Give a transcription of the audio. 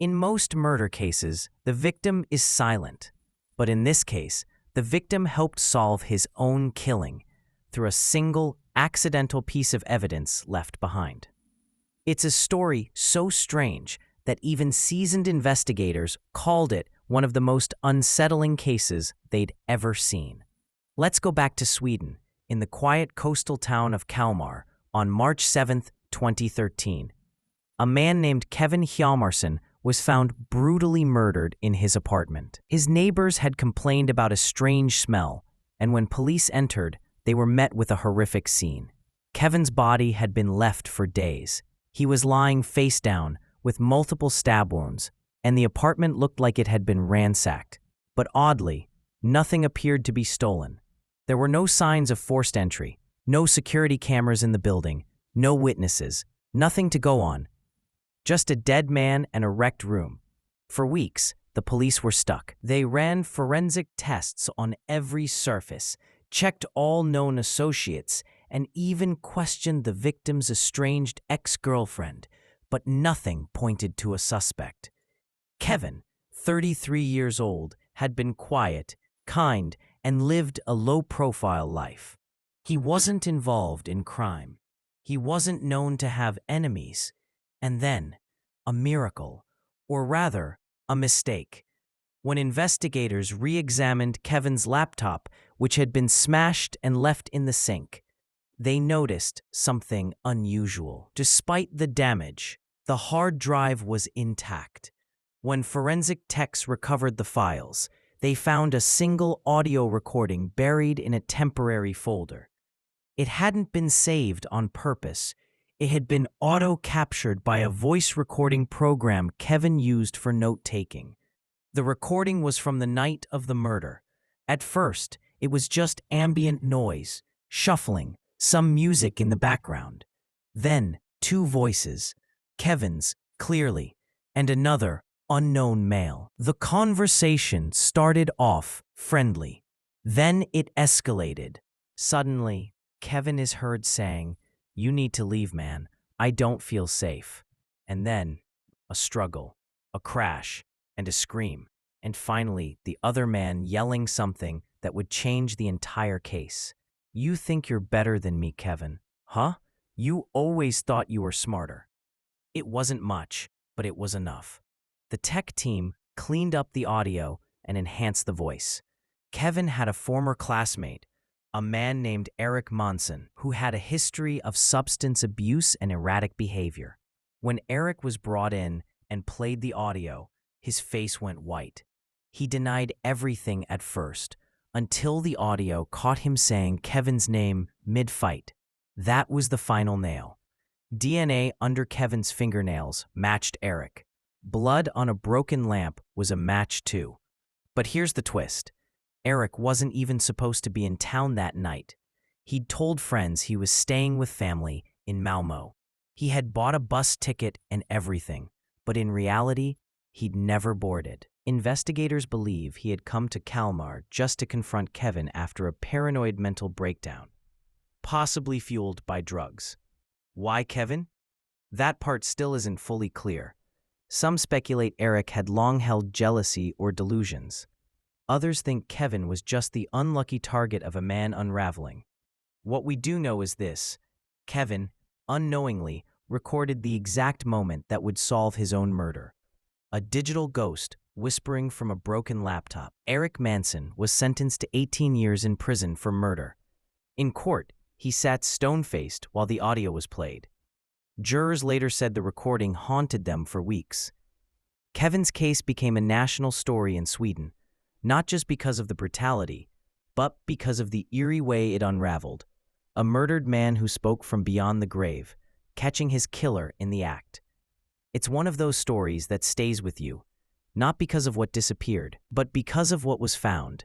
In most murder cases, the victim is silent. But in this case, the victim helped solve his own killing through a single, accidental piece of evidence left behind. It's a story so strange that even seasoned investigators called it one of the most unsettling cases they'd ever seen. Let's go back to Sweden, in the quiet coastal town of Kalmar, on March 7, 2013. A man named Kevin Hjalmarsson was found brutally murdered in his apartment. His neighbors had complained about a strange smell, and when police entered, they were met with a horrific scene. Kevin's body had been left for days. He was lying face down, with multiple stab wounds, and the apartment looked like it had been ransacked. But oddly, nothing appeared to be stolen. There were no signs of forced entry, no security cameras in the building, no witnesses, nothing to go on. Just a dead man and a wrecked room. For weeks, the police were stuck. They ran forensic tests on every surface, checked all known associates, and even questioned the victim's estranged ex-girlfriend, but nothing pointed to a suspect. Kevin, 33 years old, had been quiet, kind, and lived a low-profile life. He wasn't involved in crime. He wasn't known to have enemies. And then, a miracle, or rather, a mistake. When investigators re-examined Kevin's laptop, which had been smashed and left in the sink, they noticed something unusual. Despite the damage, the hard drive was intact. When forensic techs recovered the files, they found a single audio recording buried in a temporary folder. It hadn't been saved on purpose. It had been auto-captured by a voice recording program Kevin used for note-taking. The recording was from the night of the murder. At first, it was just ambient noise, shuffling, some music in the background. Then, two voices, Kevin's, clearly, and another, unknown male. The conversation started off friendly. Then it escalated. Suddenly, Kevin is heard saying, "You need to leave, man. I don't feel safe." And then, a struggle, a crash, and a scream. And finally, the other man yelling something that would change the entire case. "You think you're better than me, Kevin, huh? You always thought you were smarter." It wasn't much, but it was enough. The tech team cleaned up the audio and enhanced the voice. Kevin had a former classmate, a man named Eric Monson, who had a history of substance abuse and erratic behavior. When Eric was brought in and played the audio, his face went white. He denied everything at first, until the audio caught him saying Kevin's name mid-fight. That was the final nail. DNA under Kevin's fingernails matched Eric. Blood on a broken lamp was a match too. But here's the twist. Eric wasn't even supposed to be in town that night. He'd told friends he was staying with family in Malmö. He had bought a bus ticket and everything, but in reality, he'd never boarded. Investigators believe he had come to Kalmar just to confront Kevin after a paranoid mental breakdown, possibly fueled by drugs. Why Kevin? That part still isn't fully clear. Some speculate Eric had long held jealousy or delusions. Others think Kevin was just the unlucky target of a man unraveling. What we do know is this: Kevin, unknowingly, recorded the exact moment that would solve his own murder. A digital ghost whispering from a broken laptop. Eric Manson was sentenced to 18 years in prison for murder. In court, he sat stone-faced while the audio was played. Jurors later said the recording haunted them for weeks. Kevin's case became a national story in Sweden, not just because of the brutality, but because of the eerie way it unraveled. A murdered man who spoke from beyond the grave, catching his killer in the act. It's one of those stories that stays with you, not because of what disappeared, but because of what was found.